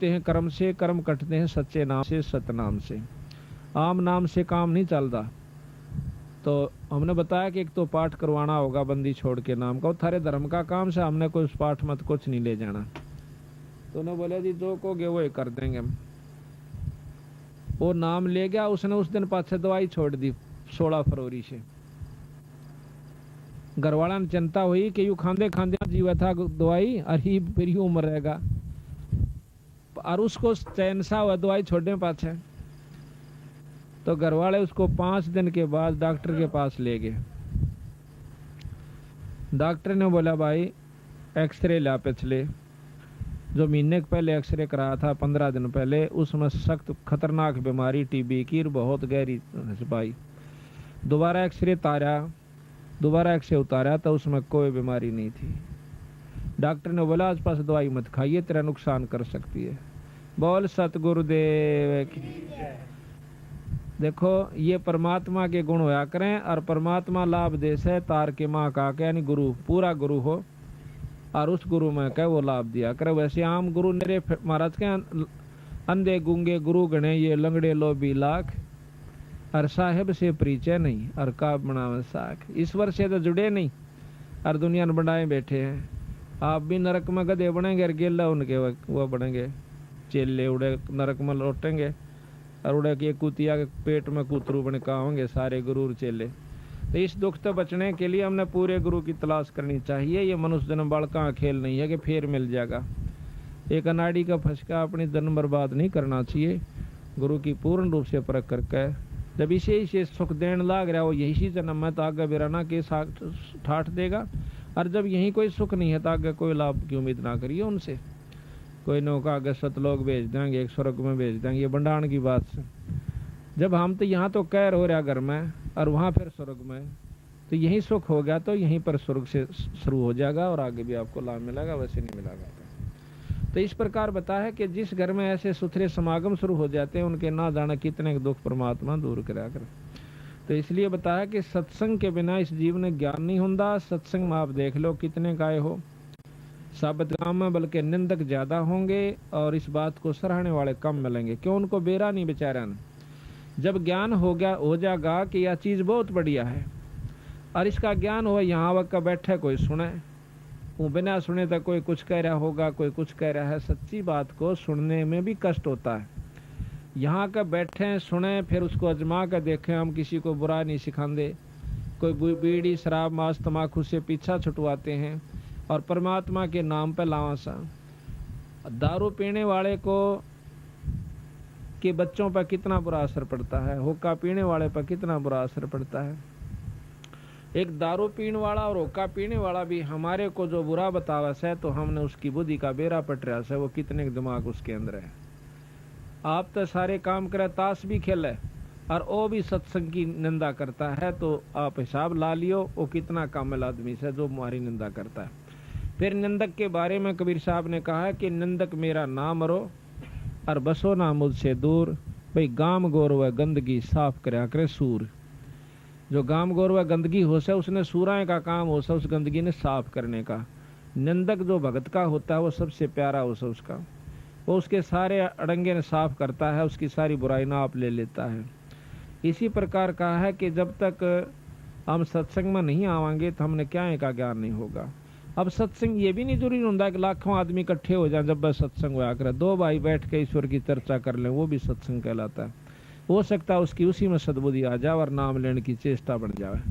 कटते हैं कर्म से, कर्म कटते हैं सच्चे नाम से, सतनाम से। आम नाम से काम नहीं चलता। तो हमने बताया कि एक तो पाठ करवाना होगा बंदी छोड़ के नाम का, थारे धर्म का काम से हमने कोई पाठ मत कुछ नहीं ले जाना। तो उन्होंने बोले जी जो कहोगे वो ही कर देंगे हम। वो नाम ले गया, उसने उस दिन पाछे दवाई छोड़ दी 16 फरवरी से। घरवाला ने चिंता हुई कि यू खांदे खांदे जीवा था दवाई, अरे फिर ही उम्र रहेगा, और उसको चैन सा हुआ दवाई छोड़ने पाछे। तो घर वाले उसको 5 दिन के बाद डॉक्टर के पास ले गए। डॉक्टर ने बोला भाई एक्सरे ला पिछले जो महीने के पहले एक्सरे कराया था 15 दिन पहले, उसमें सख्त खतरनाक बीमारी टीबी की बहुत गहरी पाई। दोबारा एक्सरे उतारा तो उसमें कोई बीमारी नहीं थी। डॉक्टर ने बोला आसपास दवाई मत खाइए, तेरा नुकसान कर सकती है। बोल सतगुरुदेव की। देखो ये परमात्मा के गुण होया करें, और परमात्मा लाभ दे से तार के माँ का के यानी गुरु, पूरा गुरु हो और उस गुरु में कह वो लाभ दिया करे। वैसे आम गुरु मेरे महाराज के अंधे गूंगे गुरु गणे ये लंगड़े लोभी लाख, और साहेब से परिचय नहीं और का बनावे साख। ईश्वर से तो जुड़े नहीं और दुनिया ने बनाए बैठे हैं। आप भी नरक में गधे बनेंगे और गेला उनके वो बनेंगे चेले, उड़े नरक में लौटेंगे और उड़े के कुतिया के पेट में कुतरू बने का होंगे सारे गुरु और चेले। तो इस दुख से बचने के लिए हमने पूरे गुरु की तलाश करनी चाहिए। ये मनुष्य जन्म बड़का खेल नहीं है कि फिर मिल जाएगा। एक अनाड़ी का फंसका अपनी जन्म बर्बाद नहीं करना चाहिए। गुरु की पूर्ण रूप से परख करके जब इसे सुख देने लाग रहा हो यही जन्म में, तो आगे बिराना के ठाठ देगा। और जब यही कोई सुख नहीं है तो आगे कोई लाभ की उम्मीद ना करिए उनसे। कोई नौका आगे सतलोक भेज देंगे, एक स्वर्ग में भेज देंगे, ये बंडाण की बात से। जब हम तो यहाँ तो कैर हो रहा घर में और वहाँ फिर स्वर्ग में, तो यही सुख हो गया तो यहीं पर स्वर्ग से शुरू हो जाएगा और आगे भी आपको लाभ मिलेगा, वैसे नहीं मिलेगा। तो इस प्रकार बताया है कि जिस घर में ऐसे सुथरे समागम शुरू हो जाते हैं उनके ना जाने कितने दुख परमात्मा दूर करा कर। तो इसलिए बताया कि सत्संग के बिना इस जीवन में ज्ञान नहीं होता। सत्संग में आप देख लो कितने गाय हो साबित काम में, बल्कि निंदक ज्यादा होंगे और इस बात को सराहने वाले कम मिलेंगे। क्यों? उनको बेरा नहीं बेचारा ने। जब ज्ञान हो जाएगा कि यह चीज बहुत बढ़िया है और इसका ज्ञान हो, यहाँ वक्त बैठे कोई सुने, वो बिना सुने तो कोई कुछ कह रहा होगा, कोई कुछ कह रहा है। सच्ची बात को सुनने में भी कष्ट होता है। यहाँ का बैठे सुने फिर उसको अजमा कर देखें। हम किसी को बुरा नहीं सिखाते। कोई बीड़ी शराब मांस तमाकू से पीछा छुटवाते हैं और परमात्मा के नाम पर लावासा। दारू पीने वाले को के बच्चों पर कितना बुरा असर पड़ता है, हुक्का पीने वाले पर कितना बुरा असर पड़ता है। एक दारू पीने वाला और हुक्का पीने वाला भी हमारे को जो बुरा बतावस है तो हमने उसकी बुद्धि का बेरा पटरा है, वो कितने दिमाग उसके अंदर है। आप तो सारे काम करे, ताश भी खेले और वो भी सत्संग की निंदा करता है, तो आप हिसाब ला लियो वो कितना कामिल आदमी से जो हमारी निंदा करता है। फिर निंदक के बारे में कबीर साहब ने कहा है कि निंदक मेरा नाम रो और बसो ना मुझसे दूर। भाई गाम गौरव गंदगी साफ करया करे सूर। जो गाम गौरव गंदगी हो से उसने सूराए का काम हो से उस गंदगी ने साफ करने का। निंदक जो भगत का होता है वो सबसे प्यारा हो से उसका, वो उसके सारे अड़ंगे ने साफ करता है, उसकी सारी बुराई ना आप ले लेता है। इसी प्रकार कहा है कि जब तक हम सत्संग में नहीं आवांगे तो हमने क्या का ज्ञान नहीं होगा। अब सत्संग ये भी नहीं जरूरी होता है कि लाखों आदमी इकट्ठे हो जाए जब बस सत्संग हुआ करे। 2 भाई बैठ के ईश्वर की चर्चा कर लें वो भी सत्संग कहलाता है। हो सकता है उसकी उसी में सद्बुद्धि आ जाए और नाम लेने की चेष्टा बन जाए।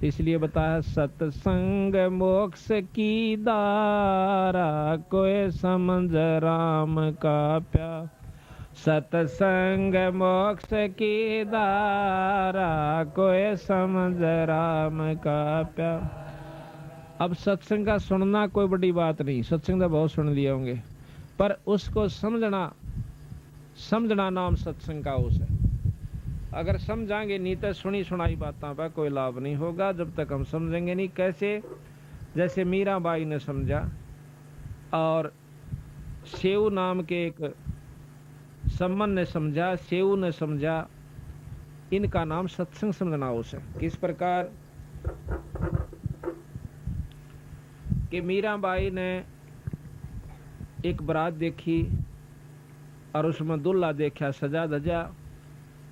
तो इसलिए बताया सत्संग मोक्ष की दारा कोई समझ राम का प्यार। सत्संग मोक्ष की दारा कोई समझ राम का प्यार। अब सत्संग का सुनना कोई बड़ी बात नहीं, सत्संग तो बहुत सुन लिए होंगे, पर उसको समझना नाम सत्संग का उस है। अगर समझाएंगे नहीं तो सुनी सुनाई बातों पर कोई लाभ नहीं होगा जब तक हम समझेंगे नहीं। कैसे? जैसे मीराबाई ने समझा और सेऊ नाम के एक सम्मन ने समझा, सेऊ ने समझा, इनका नाम सत्संग समझना उसे। किस प्रकार कि मीराबाई ने एक बारात देखी और उसमें दुल्हा देखा सजा धजा,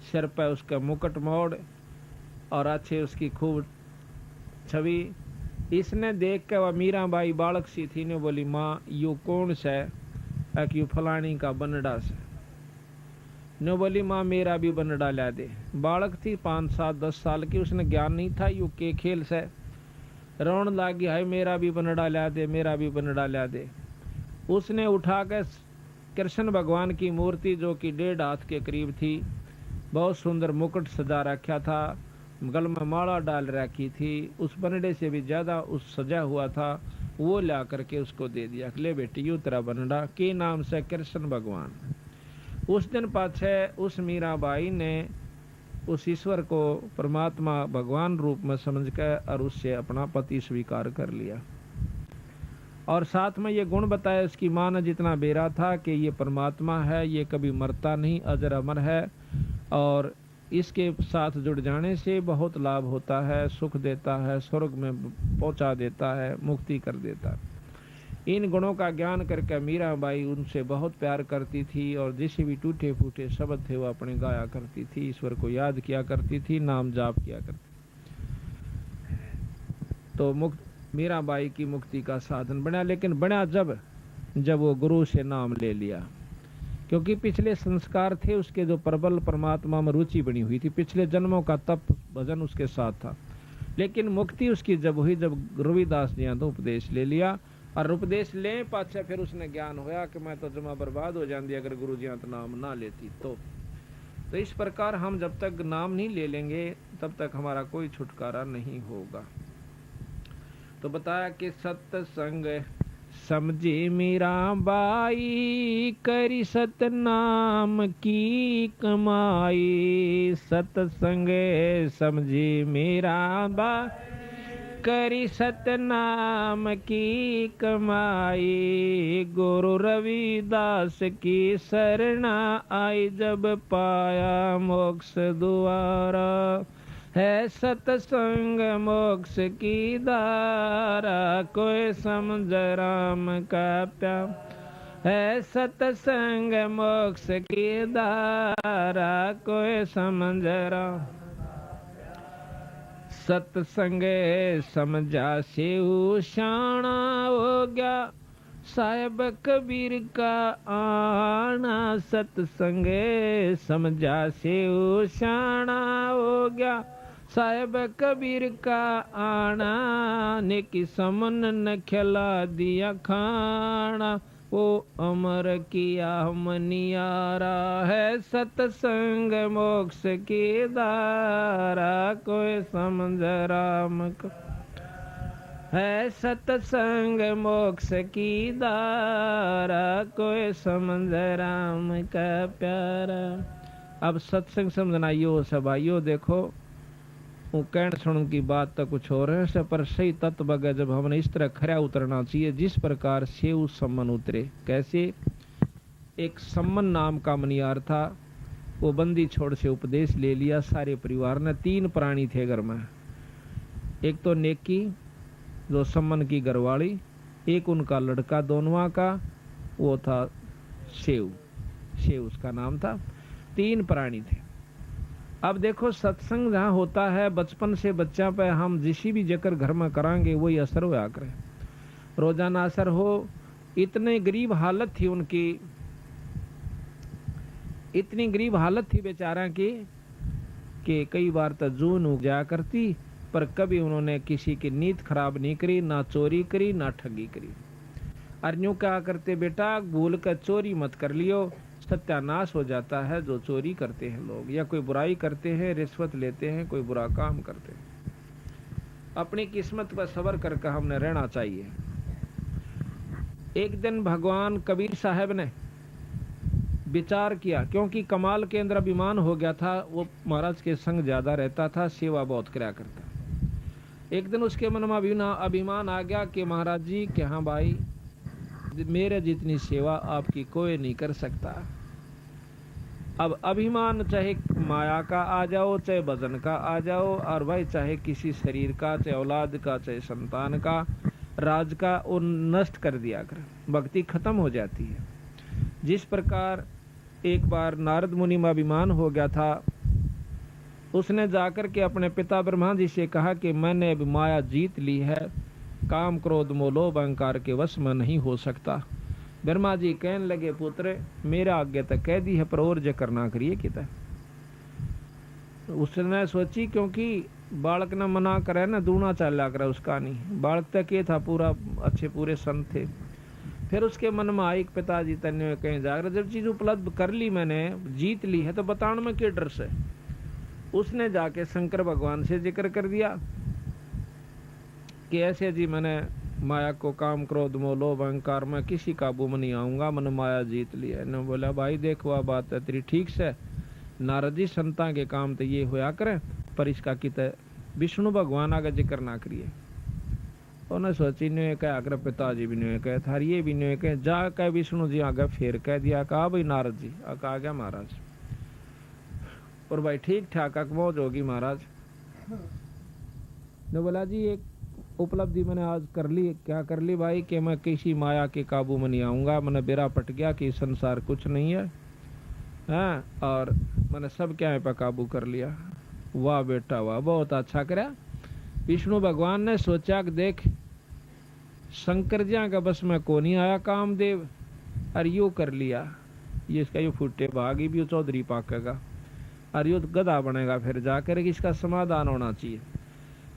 सिर पर उसका मुकुट मोड़ और अच्छे उसकी खूब छवि। इसने देख के वह मीराबाई बालक सी थी ने बोली, माँ यू कौन से यू फलानी का बनड़ा से। ने बोली, माँ मेरा भी बनड़ा ला दे। बालक थी 5, 7, 10 साल की, उसने ज्ञान नहीं था यू के खेल से। रोन लागी, हाय मेरा भी बनड़ा ला दे, मेरा भी बनड़ा ला दे। उसने उठा के कृष्ण भगवान की मूर्ति जो कि 1.5 हाथ के करीब थी, बहुत सुंदर मुकुट सजा रखा था, गल में माला डाल रखी थी, उस बनड़े से भी ज्यादा उस सजा हुआ था, वो ला करके उसको दे दिया। ले बेटी यू तेरा बनड़ा, के नाम से कृष्ण भगवान। उस दिन पाछे उस मीराबाई ने उस ईश्वर को परमात्मा भगवान रूप में समझ कर और उससे अपना पति स्वीकार कर लिया। और साथ में ये गुण बताया इसकी माँ ने जितना बेरा था कि ये परमात्मा है, ये कभी मरता नहीं, अजर अमर है, और इसके साथ जुड़ जाने से बहुत लाभ होता है, सुख देता है, स्वर्ग में पहुंचा देता है, मुक्ति कर देता है। इन गुणों का ज्ञान करके मीराबाई उनसे बहुत प्यार करती थी और जैसे भी टूटे फूटे शब्द थे वो अपने गाया करती थी, ईश्वर को याद किया करती थी, नाम जाप किया करती। तो मीराबाई की मुक्ति का साधन बना, लेकिन बना जब वो गुरु से नाम ले लिया, क्योंकि पिछले संस्कार थे उसके जो प्रबल परमात्मा में रुचि बनी हुई थी, पिछले जन्मों का तप भजन उसके साथ था। लेकिन मुक्ति उसकी जब हुई जब रविदास जी तो उपदेश ले लिया, और उपदेश ले पाछे फिर उसने ज्ञान होया कि मैं तो जमा बर्बाद हो जाती अगर गुरु जी तो नाम ना लेती। तो इस प्रकार हम जब तक नाम नहीं ले लेंगे तब तक हमारा कोई छुटकारा नहीं होगा। तो बताया कि सत्संग समझे मीराबाई, करी सतनाम की कमाई। सत्संग समझे मीराबाई, करी सतनाम की कमाई। गुरु रविदास की शरणा आई, जब पाया मोक्ष द्वारा। है सत्संग मोक्ष की धारा, कोई समझ राम का प्यार। है सत्संग मोक्ष की धारा, कोई समझ राम। सत्संग समझा से शाना हो गया, साहेब कबीर का आना। सत्संग समझा से शाना हो गया, साहेब कबीर का आना। नेकी समन न खिला दिया खाना, वो अमर किया मनियारा। है सत्संग मोक्ष की धारा, कोई समझ राम को। है सत्संग मोक्ष की धारा, कोई समझ राम का प्यारा। अब सत्संग समझना यो सब आइयो, देखो वो कहण सुन की बात तो कुछ और है, पर सही तत्व बगे जब हमने इस तरह खरा उतरना चाहिए जिस प्रकार से उस सम्मन उतरे। कैसे? एक सम्मन नाम का मनियार था, वो बंदी छोड़ से उपदेश ले लिया सारे परिवार ने। 3 प्राणी थे घर में, एक तो नेकी जो सम्मन की घरवाली, एक उनका लड़का दोनवा का, वो था शेव उसका नाम था। 3 प्राणी थे। अब देखो सत्संग जहाँ होता है बचपन से बच्चा पे हम जिस भी जकर घर में करांगे वही असर होया करे, रोजाना असर हो। इतने गरीब हालत थी उनकी, इतनी गरीब हालत थी बेचारा की कि कई बार तो जून उग जाया करती, पर कभी उन्होंने किसी की नीयत खराब नहीं करी, ना चोरी करी ना ठगी करी। और यूं क्या करते, बेटा भूल कर चोरी मत कर लियो, सत्यानाश हो जाता है जो चोरी करते हैं लोग, या कोई बुराई करते हैं, रिश्वत लेते हैं, कोई बुरा काम करते हैं। अपनी किस्मत पर सबर करके हमने रहना चाहिए। एक दिन भगवान कबीर साहब ने विचार किया, क्योंकि कमाल के अंदर अभिमान हो गया था, वो महाराज के संग ज्यादा रहता था, सेवा बहुत कराया करता। एक दिन उसके मन में अभिमान आ गया कि महाराज जी कि हाँ भाई मेरे जितनी सेवा आपकी कोई नहीं कर सकता। अब अभिमान चाहे माया का आ जाओ, चाहे वजन का आ जाओ, और भाई चाहे किसी शरीर का, चाहे औलाद का, चाहे संतान का, राज का, वो नष्ट कर दिया कर, भक्ति खत्म हो जाती है। जिस प्रकार एक बार नारद मुनि में अभिमान हो गया था। उसने जाकर के अपने पिता ब्रह्मा जी से कहा कि मैंने अब माया जीत ली है, काम क्रोध मोह लोभ अहंकार के वश में नहीं हो सकता। ब्रह्मा जी कहने लगे, पुत्र मेरा आगे तक कह दी है पर और जे करना करिए किता। उसने सोची क्योंकि बालक ने मना करे ना दूना चाला करे उसका नहीं, बालक तक ये था पूरा अच्छे पूरे संत थे। फिर उसके मन में आई पिताजी तन्य कहीं जाकर जब चीज उपलब्ध कर ली मैंने जीत ली है तो बताने में क्या डर से। उसने जाके शंकर भगवान से जिक्र कर दिया कि ऐसे जी मैंने माया को काम क्रोध मोह लोभ अहंकार में किसी काबू में नहीं आऊंगा, मैंने माया जीत लिया। ने बोला भाई देख वह बात है तेरी ठीक से, नारद जी संता के काम तो ये होया करे पर इसका कित विष्णु भगवान आगे जिक्र ना करिए। उन्हें सोची ने कहा अगर पिताजी भी ने कहे थार ये भी ने कहे जा कह विष्णु जी आगे फिर कह दिया कहा भाई नारद जी आ गया महाराज। और भाई ठीक ठाक मौज होगी महाराज। ने बोला जी एक उपलब्धि मैंने आज कर ली। क्या कर ली भाई कि मैं किसी माया के काबू में नहीं आऊंगा, मैंने बेरा पट गया कि संसार कुछ नहीं है, हाँ, और मैंने सब क्या पे काबू कर लिया। वाह बेटा वाह, बहुत अच्छा करा। विष्णु भगवान ने सोचा कि देख शंकर जी का बस में को नहीं आया कामदेव, और यू कर लिया, ये इसका यू फुटे भागी भी चौधरी पाकेगा और यू गधा बनेगा फिर जाकर, इसका समाधान होना चाहिए।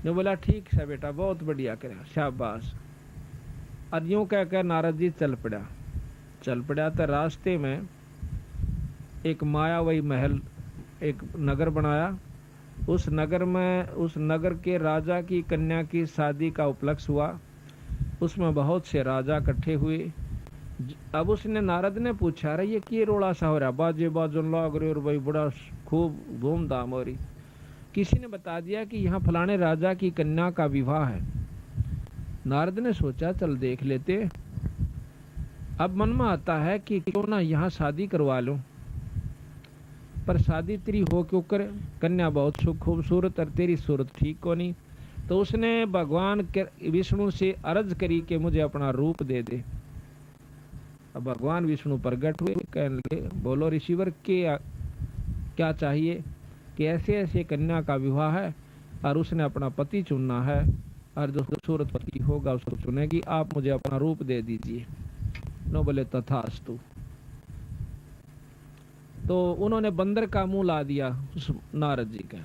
ने बोला ठीक है बेटा बहुत बढ़िया करा शाबाश। और यूं कह कर नारद जी चल पड़ा तो रास्ते में एक मायावही महल एक नगर बनाया। उस नगर के राजा की कन्या की शादी का उपलक्ष्य हुआ। उसमें बहुत से राजा इकट्ठे हुए। अब उसने नारद ने पूछा रहा ये कि रोड़ा सा हो रहा, बाजे बाजन लाग रहे और भाई बड़ा खूब धूमधाम हो रही। किसी ने बता दिया कि यहाँ फलाने राजा की कन्या का विवाह है। नारद ने सोचा चल देख लेते। अब मन में आता है कि क्यों ना यहाँ शादी करवा लूं, पर शादी तेरी हो क्यों करे, कन्या बहुत खूबसूरत और तेरी सूरत ठीक को नहीं। तो उसने भगवान विष्णु से अर्ज करी कि मुझे अपना रूप दे दे। अब भगवान विष्णु प्रकट हुए, कहने लगे बोलो ऋषिवर के क्या चाहिए कि ऐसे ऐसे कन्या का विवाह है और उसने अपना पति चुनना है और जो खूबसूरत पति होगा उसको चुनेगी, आप मुझे अपना रूप दे दीजिए। नो बोले तथास्तु। तो उन्होंने बंदर का मुंह ला दिया उस नारद जी का।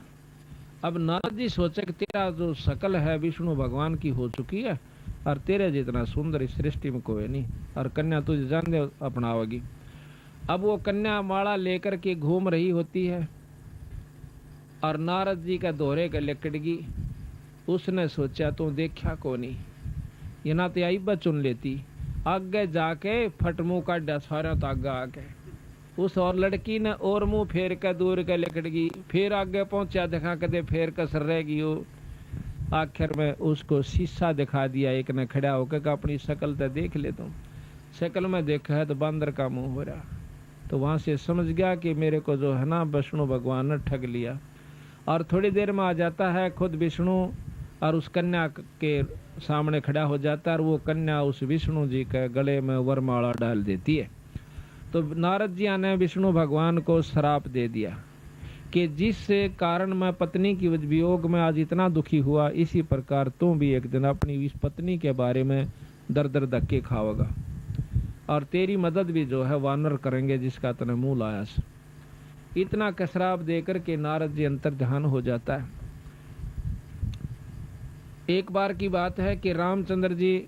अब नारद जी सोचे कि तेरा जो शकल है विष्णु भगवान की हो चुकी है और तेरे जितना सुंदर इस सृष्टि में कोई नहीं, और कन्या तुझे जान दे अपनाओगी। अब वो कन्या माला लेकर के घूम रही होती है और नारद जी का दोहरे का लिकड़गी। उसने सोचा तो देखा को नहीं, ये ना तो आई चुन लेती। आगे जाके फट मुंह काटा सारा तागा आके उस और लड़की ने और मुंह फेर कर दूर के लिकड़गी। फिर आगे पहुंचा देखा कदे फेर कसर रहेगी वो। आखिर में उसको शीशा दिखा दिया एक ने खड़ा होकर अपनी शक्ल तो देख ले तुम। शक्ल में देखा है तो बंदर का मुंह हो रहा। तो वहां से समझ गया कि मेरे को जो है ना विष्णु भगवान ने ठग लिया। और थोड़ी देर में आ जाता है खुद विष्णु और उस कन्या के सामने खड़ा हो जाता है और वो कन्या उस विष्णु जी के गले में वरमाला डाल देती है। तो नारद जी ने विष्णु भगवान को श्राप दे दिया कि जिस कारण मैं पत्नी की वियोग में आज इतना दुखी हुआ, इसी प्रकार तुम भी एक दिन अपनी इस पत्नी के बारे में दर दर धक्के खाओगा और तेरी मदद भी जो है वानर करेंगे जिसका तने मुंह लाया। इतना कसराब देकर के नारद जी अंतर ध्यान हो जाता है। एक बार की बात है कि रामचंद्र जी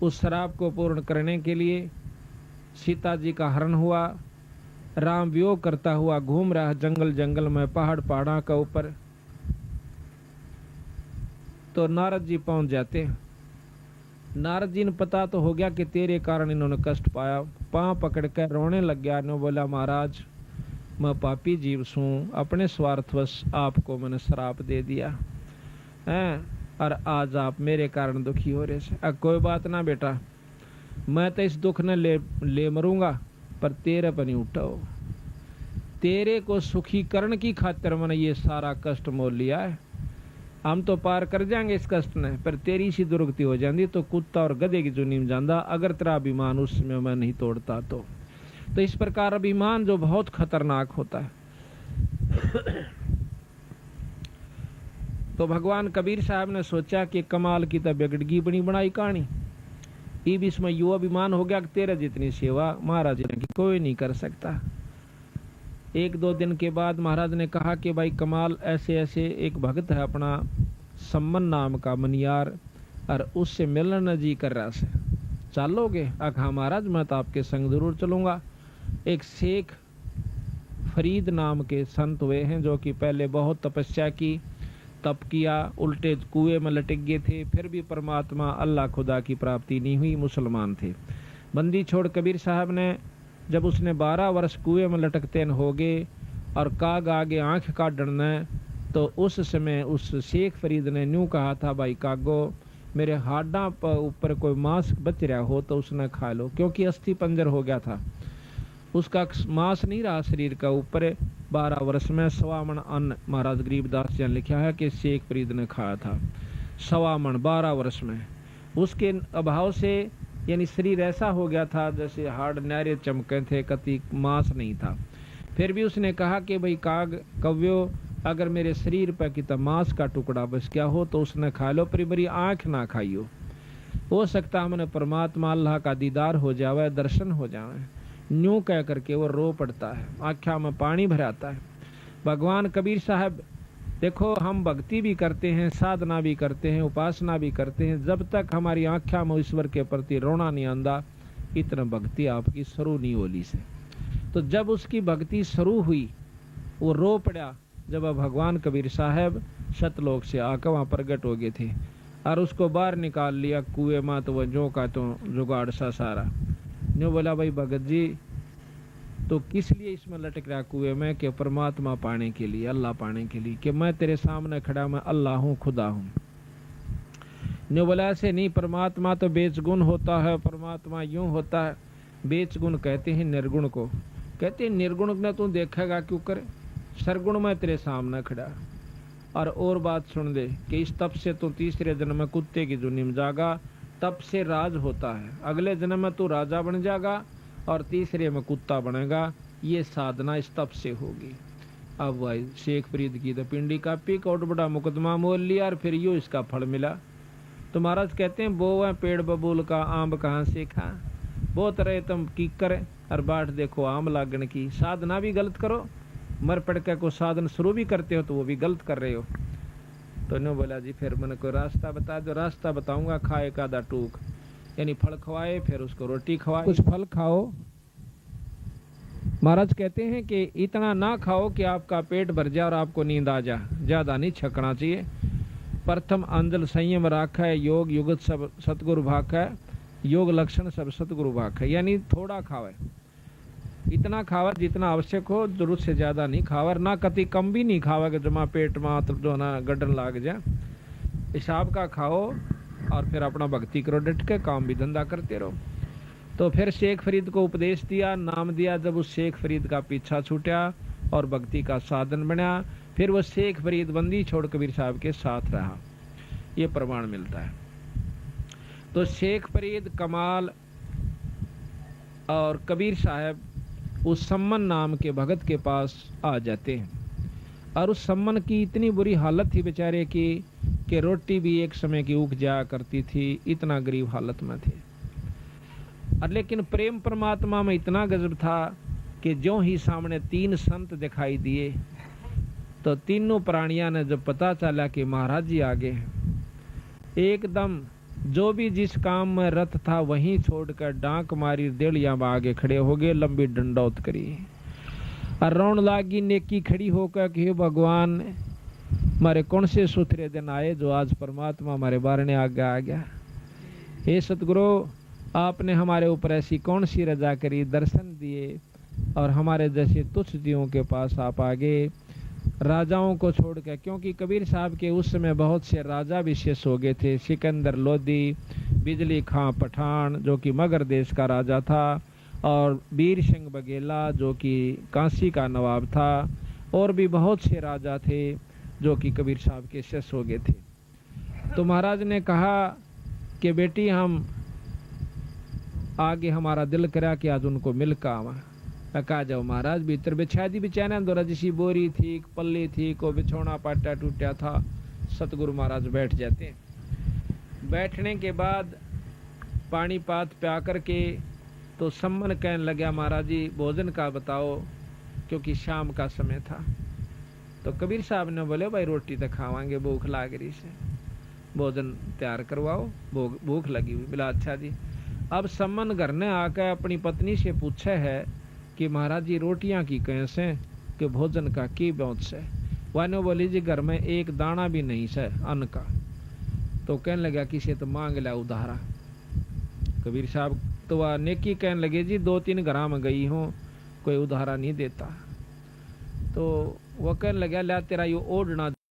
उस शराब को पूर्ण करने के लिए सीता जी का हरण हुआ। राम वियोग करता हुआ घूम रहा जंगल जंगल में पहाड़ा के ऊपर। तो नारद जी पहुंच जाते हैं। नारद जी ने पता तो हो गया कि तेरे कारण इन्होंने कष्ट पाया। पांव पकड़ कर रोने लग गया। ने बोला महाराज मैं पापी जीव सूं, अपने स्वार्थवश आपको मैंने श्राप दे दिया है और आज आप मेरे कारण दुखी हो रहे हैं। कोई बात ना बेटा, मैं तो इस दुख न ले मरूंगा पर तेरे पर नहीं उठाओ। तेरे को सुखीकरण की खातिर मैंने ये सारा कष्ट मोल लिया है। हम तो पार कर जाएंगे इस कष्ट ने, पर तेरी सी दुर्गति हो जाती तो कुत्ता और गधे की चुनी में जाता अगर तेरा अभिमान उसमें मैं नहीं तोड़ता। तो इस प्रकार अभिमान जो बहुत खतरनाक होता है। तो भगवान कबीर साहब ने सोचा कि कमाल की तो बिगड़गी बनी बनाई कहानी, इब इसमें यो अभिमान हो गया कि तेरे जितनी सेवा महाराज ने की कोई नहीं कर सकता। एक दो दिन के बाद महाराज ने कहा कि भाई कमाल, ऐसे ऐसे एक भक्त है अपना सम्मन नाम का मनियार, और उससे मिलन जी कर रहा से, चलोगे? हाँ महाराज मैं तो आपके संग जरूर चलूंगा। एक शेख फरीद नाम के संत हुए हैं जो कि पहले बहुत तपस्या की, तप किया, उल्टे कुएं में लटक गए थे, फिर भी परमात्मा अल्लाह खुदा की प्राप्ति नहीं हुई, मुसलमान थे। बंदी छोड़ कबीर साहब ने, जब उसने 12 वर्ष कुएं में लटकते हो गए और काग आगे आंख काटना, तो उस समय उस शेख फरीद ने न्यू कहा था, भाई कागो मेरे हाडा ऊपर कोई मांस बच रहा हो तो उसने खा लो, क्योंकि अस्थि पंजर हो गया था, उसका मांस नहीं रहा शरीर का ऊपर। 12 वर्ष में 1.25 मन अन्न, महाराज गरीबदास जी ने लिखा है कि शेख फरीद ने खाया था 1.25 मन 12 वर्ष में। उसके अभाव से यानी शरीर ऐसा हो गया था जैसे हाड़ न्यारे चमके थे, कति मांस नहीं था। फिर भी उसने कहा कि भाई काग कव्यो, अगर मेरे शरीर पर कितना मांस का टुकड़ा बस क्या हो तो उसने खा लो, पर मेरी आंख ना खाइयो, हो सकता हमने परमात्मा अल्लाह का दीदार हो जावे, दर्शन हो जावे। न्यू कह करके वो रो पड़ता है, आँखा में पानी भराता है। भगवान कबीर साहब देखो, हम भक्ति भी करते हैं, साधना भी करते हैं, उपासना भी करते हैं, जब तक हमारी आँखा में ईश्वर के प्रति रोना नहीं आंदा, इतना भक्ति आपकी शुरू नहीं होली से। तो जब उसकी भक्ति शुरू हुई, वो रो पड़ा जब भगवान कबीर साहब सतलोक से आकर वहाँ प्रकट हो गए थे और उसको बाहर निकाल लिया कुएं में। तो वह जो का तो जुगाड़ सा सारा न्यू बोला, भाई भगत जी तो किस लिए इसमें लटक रहा कुएं में? कि परमात्मा पाने के लिए, अल्लाह पाने के लिए, कि मैं तेरे सामने खड़ा, मैं अल्लाह हूँ, खुदा हूँ। न्यू बोला ऐसे नहीं, परमात्मा तो बेचगुण होता है, परमात्मा यूं होता है। बेचगुण कहते हैं निर्गुण को, कहते हैं निर्गुण ने तू देखेगा क्यों करे, सरगुण में तेरे सामने खड़ा। और बात सुन दे कि इस तप से तू तीसरे जन्म में कुत्ते की जुनी में जागा, तप से राज होता है, अगले जन्म में तू राजा बन जाएगा और तीसरे में कुत्ता बनेगा। ये साधना इस तप से होगी। अब भाई शेख फरीद की तो पिंडी कापी, कोट बड़ा मुकदमा मोल लिया और फिर यो इसका फल मिला। तो महाराज कहते हैं, वो है पेड़ बबूल का आम कहाँ से खा, बहुत रहे तुम कीकर और बाट देखो आम लागण की। साधना भी गलत करो, मर पड़ के को साधन शुरू भी करते हो तो वो भी गलत कर रहे हो। तो ने बोला जी फिर मैंने कोई रास्ता बता दो। रास्ता बताऊंगा, खाए का दा टूक, यानी फल खवाए फिर उसको रोटी खवाए। कुछ फल खाओ, महाराज कहते हैं कि इतना ना खाओ कि आपका पेट भर जाए और आपको नींद आ जाए, ज्यादा नहीं छकना चाहिए। प्रथम अंजल संयम राखा है, योग युगत सब सतगुरु भाखा है, योग लक्षण सब सतगुरु भाखा है, यानी थोड़ा खावे, इतना खावा जितना आवश्यक हो, जरूरत से ज्यादा नहीं खावा, ना कति कम भी नहीं खावा कि जमा पेट मात्र जो ना गड्ढन लाग जाए। हिसाब का खाओ और फिर अपना भक्ति करो, डट के काम भी धंधा करते रहो। तो फिर शेख फरीद को उपदेश दिया, नाम दिया। जब उस शेख फरीद का पीछा छूटा और भक्ति का साधन बना, फिर वो शेख फरीद बंदी छोड़ कबीर साहब के साथ रहा। ये प्रमाण मिलता है। तो शेख फरीद, कमाल और कबीर साहब उस सम्मन नाम के भगत के पास आ जाते हैं और उस सम्मन की इतनी बुरी हालत थी बेचारे की कि रोटी भी एक समय की उग जाया करती थी, इतना गरीब हालत में थे। और लेकिन प्रेम परमात्मा में इतना गजब था कि जो ही सामने 3 संत दिखाई दिए तो तीनों प्राणियों ने जब पता चला कि महाराज जी आगे हैं, एकदम जो भी जिस काम में रत था वहीं छोड़कर डांक मारी, देड़िया में आगे खड़े हो गए, लंबी डंडौत करी और रोन लागी नेकी खड़ी होकर कि भगवान हमारे कौन से सुथरे दिन आए जो आज परमात्मा हमारे बारने आगे आ गया। हे सतगुरु, आपने हमारे ऊपर ऐसी कौन सी रजा करी, दर्शन दिए और हमारे जैसे तुच्छ जीवों के पास आप आगे, राजाओं को छोड़ के। क्योंकि कबीर साहब के उस समय बहुत से राजा विशेष हो गए थे, सिकंदर लोधी, बिजली खां पठान जो कि मगर देश का राजा था, और वीर सिंह बघेला जो कि काशी का नवाब था, और भी बहुत से राजा थे जो कि कबीर साहब के शिष्य हो गए थे। तो महाराज ने कहा कि बेटी हम आगे, हमारा दिल करा कि आज उनको मिल का आवा। कहा जाओ महाराज भीतर बिछा दी बिछाना दो रजसी बोरी थी पल्ली थी को बिछोना पाटा टूटा था। सतगुरु महाराज बैठ जाते। बैठने के बाद पानी पात प्या करके तो सम्मन कहने लगा महाराज जी भोजन का बताओ, क्योंकि शाम का समय था। तो कबीर साहब ने बोले भाई रोटी तो खावांगे, भूख लाग रही से, भोजन तैयार करवाओ, भूख लगी हुई। बोला अच्छा जी। अब सम्मन घर ने आकर अपनी पत्नी से पूछे है कि महाराज जी रोटियां की कैसे कि भोजन का की बहुत से। वानो बोली जी घर में एक दाना भी नहीं से अन्न का। तो कहने लगा किसे तो मांग लिया उधारा। कबीर साहब तो वह नेकी कहने लगे जी 2-3 घरा में गई हूँ, कोई उधारा नहीं देता। तो वह कहने लगा ला तेरा ये ओढ़ना